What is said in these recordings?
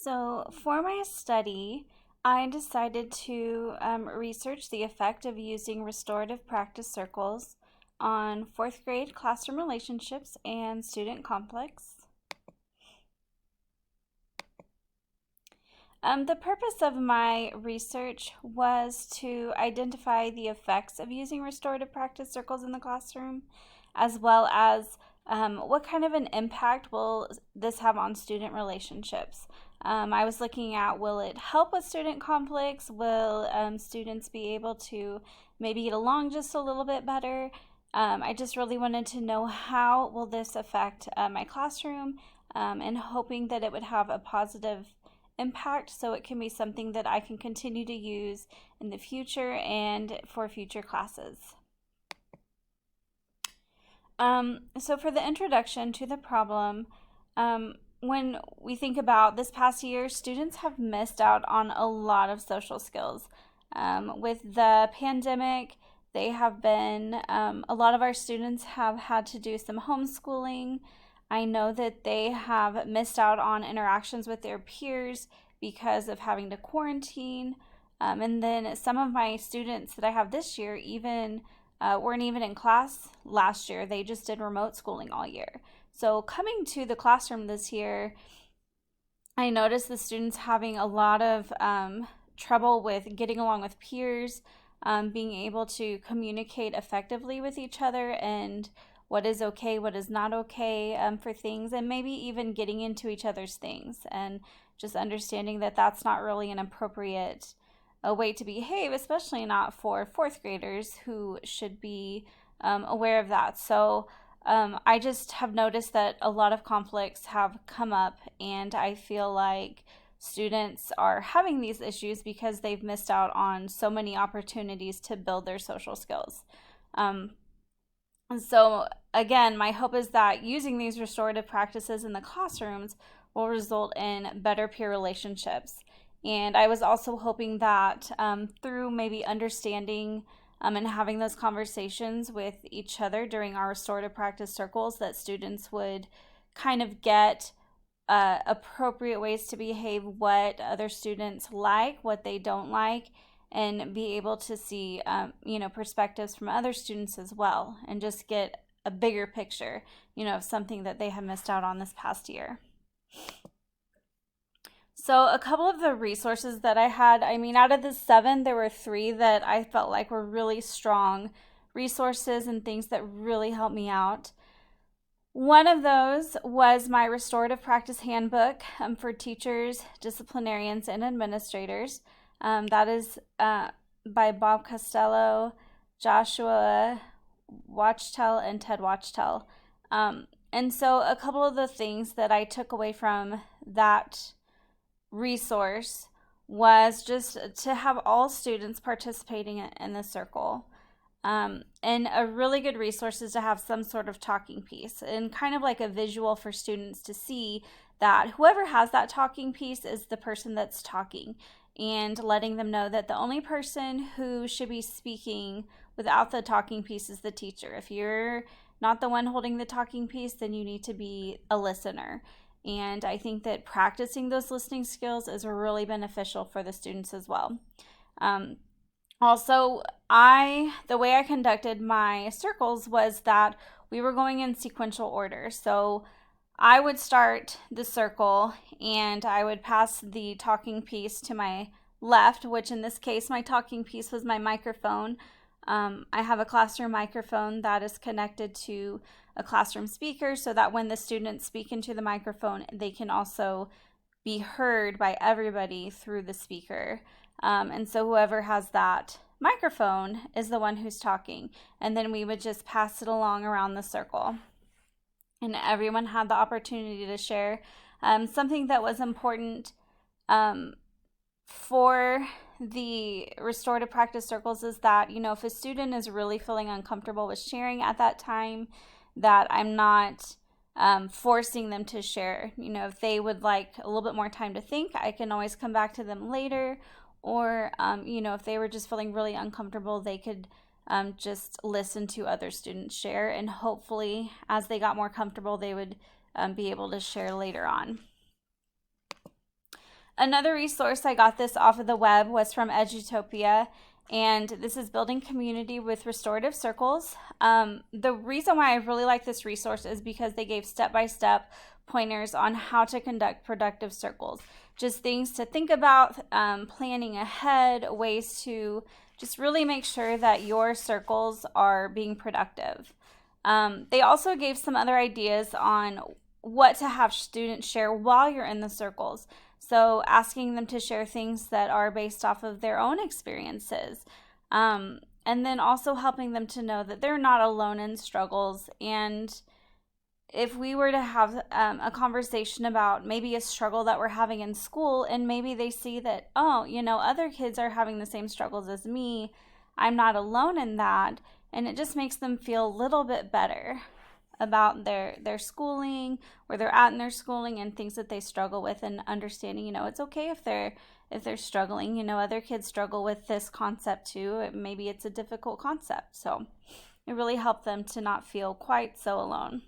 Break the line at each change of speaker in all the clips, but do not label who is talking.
So, for my study, I decided to research the effect of using restorative practice circles on fourth grade classroom relationships and student conflicts. The purpose of my research was to identify the effects of using restorative practice circles in the classroom, as well as what kind of an impact will this have on student relationships. I was looking at, will it help with student conflicts? Will students be able to maybe get along just a little bit better? I just really wanted to know how will this affect my classroom, and hoping that it would have a positive impact so it can be something that I can continue to use in the future and for future classes. So for the introduction to the problem, when we think about this past year, students have missed out on a lot of social skills. With the pandemic, they have been, a lot of our students have had to do some homeschooling. I know that they have missed out on interactions with their peers because of having to quarantine. And then some of my students that I have this year even weren't even in class last year. They just did remote schooling all year. So coming to the classroom this year, I noticed the students having a lot of trouble with getting along with peers, being able to communicate effectively with each other, and what is okay, what is not okay for things, and maybe even getting into each other's things, and just understanding that that's not really an appropriate way to behave, especially not for fourth graders who should be aware of that. So I just have noticed that a lot of conflicts have come up, and I feel like students are having these issues because they've missed out on so many opportunities to build their social skills. And so, again, my hope is that using these restorative practices in the classrooms will result in better peer relationships. And I was also hoping that through maybe understanding and having those conversations with each other during our restorative practice circles, that students would kind of get appropriate ways to behave, what other students like, what they don't like, and be able to see, perspectives from other students as well, and just get a bigger picture, of something that they have missed out on this past year. So a couple of the resources that I had, out of the 7, there were 3 that I felt like were really strong resources and things that really helped me out. One of those was my Restorative Practice Handbook for teachers, disciplinarians, and administrators. That is by Bob Costello, Joshua Wachtel, and Ted Wachtel. And so a couple of the things that I took away from that resource was just to have all students participating in the circle. And a really good resource is to have some sort of talking piece, and kind of like a visual for students to see that whoever has that talking piece is the person that's talking, and letting them know that the only person who should be speaking without the talking piece is the teacher. If you're not the one holding the talking piece, then you need to be a listener. And I think that practicing those listening skills is really beneficial for the students as well. Also, the way I conducted my circles was that we were going in sequential order. So I would start the circle and I would pass the talking piece to my left, which in this case, my talking piece was my microphone. I have a classroom microphone that is connected to a classroom speaker so that when the students speak into the microphone, they can also be heard by everybody through the speaker. And so whoever has that microphone is the one who's talking. And then we would just pass it along around the circle. And everyone had the opportunity to share. Something that was important for the restorative practice circles is that, if a student is really feeling uncomfortable with sharing at that time, that I'm not forcing them to share. If they would like a little bit more time to think, I can always come back to them later. Or, if they were just feeling really uncomfortable, they could just listen to other students share. And hopefully, as they got more comfortable, they would be able to share later on. Another resource, I got this off of the web, was from Edutopia, and this is Building Community with Restorative Circles. The reason why I really like this resource is because they gave step-by-step pointers on how to conduct productive circles. Just things to think about, planning ahead, ways to just really make sure that your circles are being productive. They also gave some other ideas on what to have students share while you're in the circles. So asking them to share things that are based off of their own experiences. And then also helping them to know that they're not alone in struggles. And if we were to have a conversation about maybe a struggle that we're having in school, and maybe they see that, oh, other kids are having the same struggles as me, I'm not alone in that. And it just makes them feel a little bit better about their schooling, where they're at in their schooling, and things that they struggle with, and understanding, it's okay if they're struggling. Other kids struggle with this concept too. Maybe it's a difficult concept. So it really helped them to not feel quite so alone.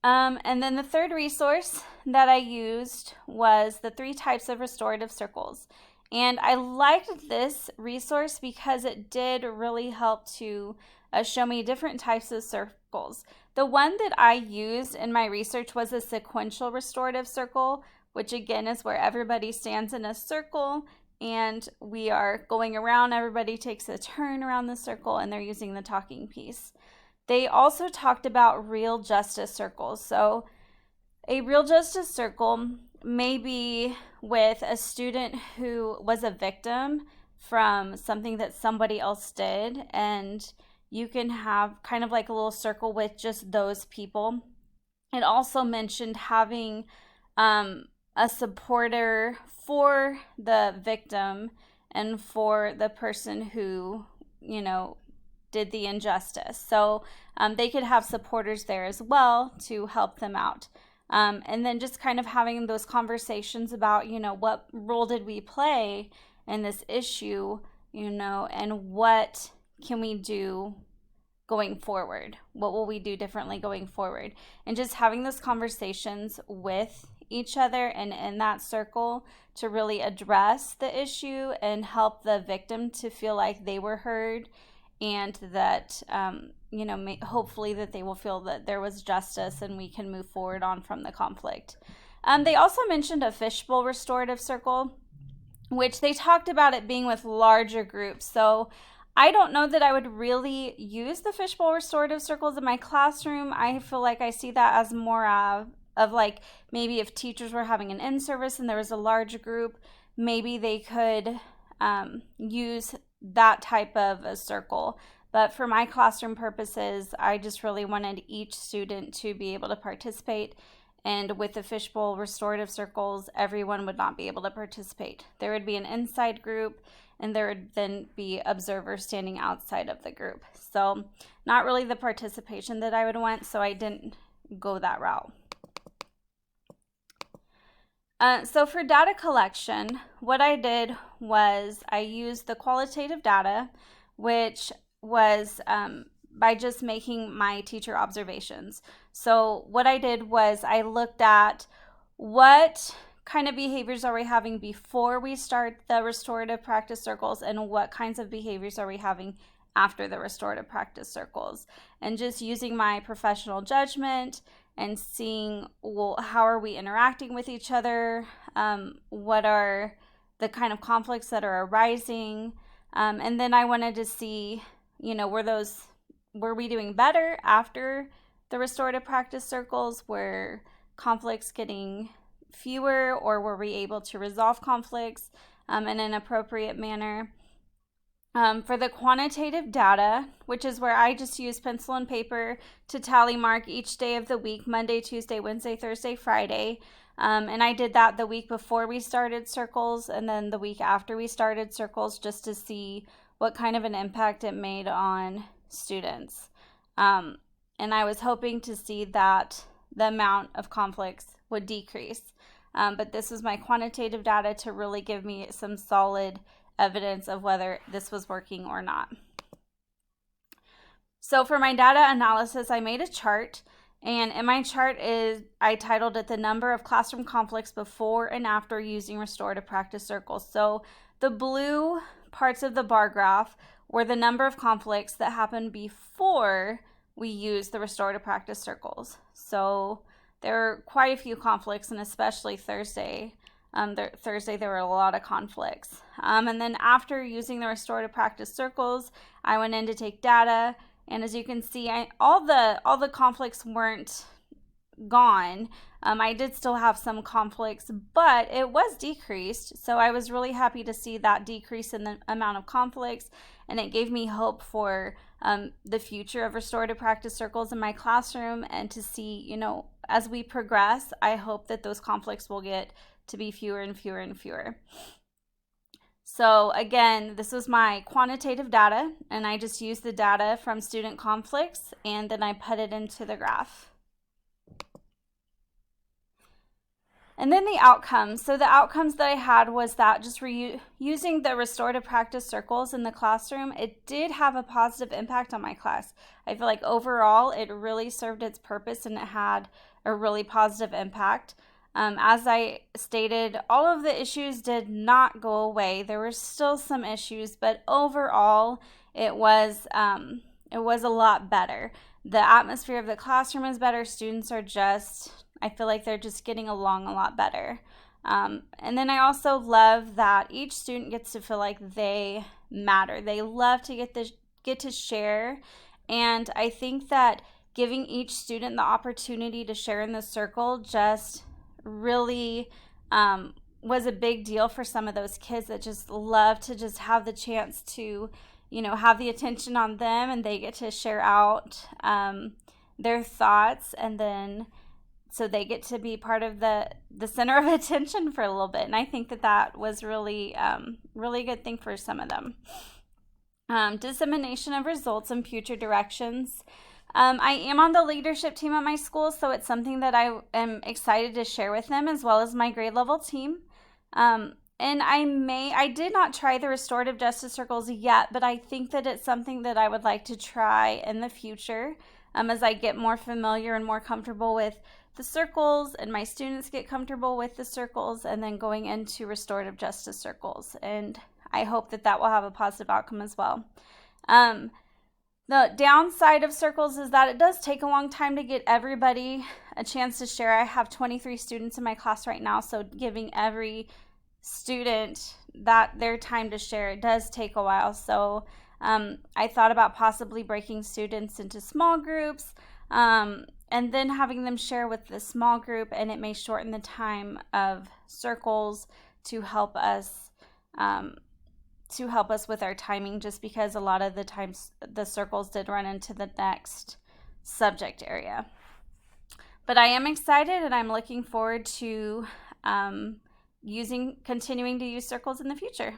And then the third resource that I used was the 3 types of restorative circles. And I liked this resource because it did really help to show me different types of circles. The one that I used in my research was a sequential restorative circle, which again is where everybody stands in a circle and we are going around. Everybody takes a turn around the circle and they're using the talking piece. They also talked about real justice circles. So a real justice circle may be with a student who was a victim from something that somebody else did, and you can have kind of like a little circle with just those people. It also mentioned having a supporter for the victim and for the person who, did the injustice. So they could have supporters there as well to help them out. And then just kind of having those conversations about, what role did we play in this issue, and what can we do going forward? What will we do differently going forward? And just having those conversations with each other and in that circle to really address the issue and help the victim to feel like they were heard, and that, hopefully that they will feel that there was justice and we can move forward on from the conflict. They also mentioned a fishbowl restorative circle, which they talked about it being with larger groups. So I don't know that I would really use the fishbowl restorative circles in my classroom. I feel like I see that as more of like maybe if teachers were having an in-service and there was a large group, maybe they could use that type of a circle. But for my classroom purposes, I just really wanted each student to be able to participate. And with the fishbowl restorative circles, everyone would not be able to participate. There would be an inside group, and there would then be observers standing outside of the group. So not really the participation that I would want, so I didn't go that route. So for data collection, what I did was I used the qualitative data, which was by just making my teacher observations. So what I did was I looked at what kind of behaviors are we having before we start the restorative practice circles, and what kinds of behaviors are we having after the restorative practice circles, and just using my professional judgment and seeing, well, how are we interacting with each other? What are the kind of conflicts that are arising? And then I wanted to see, were we doing better after the restorative practice circles? Were conflicts getting fewer, or were we able to resolve conflicts in an appropriate manner? For the quantitative data, which is where I just use pencil and paper to tally mark each day of the week, Monday, Tuesday, Wednesday, Thursday, Friday. And I did that the week before we started circles, and then the week after we started circles, just to see what kind of an impact it made on students. And I was hoping to see that the amount of conflicts would decrease. But this was my quantitative data to really give me some solid evidence of whether this was working or not. So for my data analysis, I made a chart, And in my chart I titled it the number of classroom conflicts before and after using restorative practice circles. So the blue parts of the bar graph were the number of conflicts that happened before we used the restorative practice circles. So there were quite a few conflicts, and especially Thursday. There were a lot of conflicts. And then after using the restorative practice circles, I went in to take data. And as you can see, all the conflicts weren't gone. I did still have some conflicts, but it was decreased. So I was really happy to see that decrease in the amount of conflicts, and it gave me hope for the future of restorative practice circles in my classroom, and to see, as we progress, I hope that those conflicts will get to be fewer and fewer and fewer. So again, this was my quantitative data, and I just used the data from student conflicts, and then I put it into the graph. And then the outcomes. So the outcomes that I had was that just using the restorative practice circles in the classroom, it did have a positive impact on my class. I feel like overall it really served its purpose, and it had a really positive impact. As I stated, all of the issues did not go away. There were still some issues, but overall it was a lot better. The atmosphere of the classroom is better. Students are I feel like they're just getting along a lot better. And then I also love that each student gets to feel like they matter. They love to get to share. And I think that giving each student the opportunity to share in the circle just really was a big deal for some of those kids that just love to just have the chance to, have the attention on them, and they get to share out their thoughts, and then so they get to be part of the center of attention for a little bit. And I think that was really really good thing for some of them. Dissemination of results and future directions. I am on the leadership team at my school, so it's something that I am excited to share with them, as well as my grade level team. And I did not try the restorative justice circles yet, but I think that it's something that I would like to try in the future, as I get more familiar and more comfortable with the circles, and my students get comfortable with the circles, and then going into restorative justice circles. And I hope that will have a positive outcome as well. The downside of circles is that it does take a long time to get everybody a chance to share. I have 23 students in my class right now, so giving every student their time to share, it does take a while. So I thought about possibly breaking students into small groups, and then having them share with the small group, and it may shorten the time of circles to help us with our timing, just because a lot of the times the circles did run into the next subject area. But I am excited, and I'm looking forward to continuing to use circles in the future.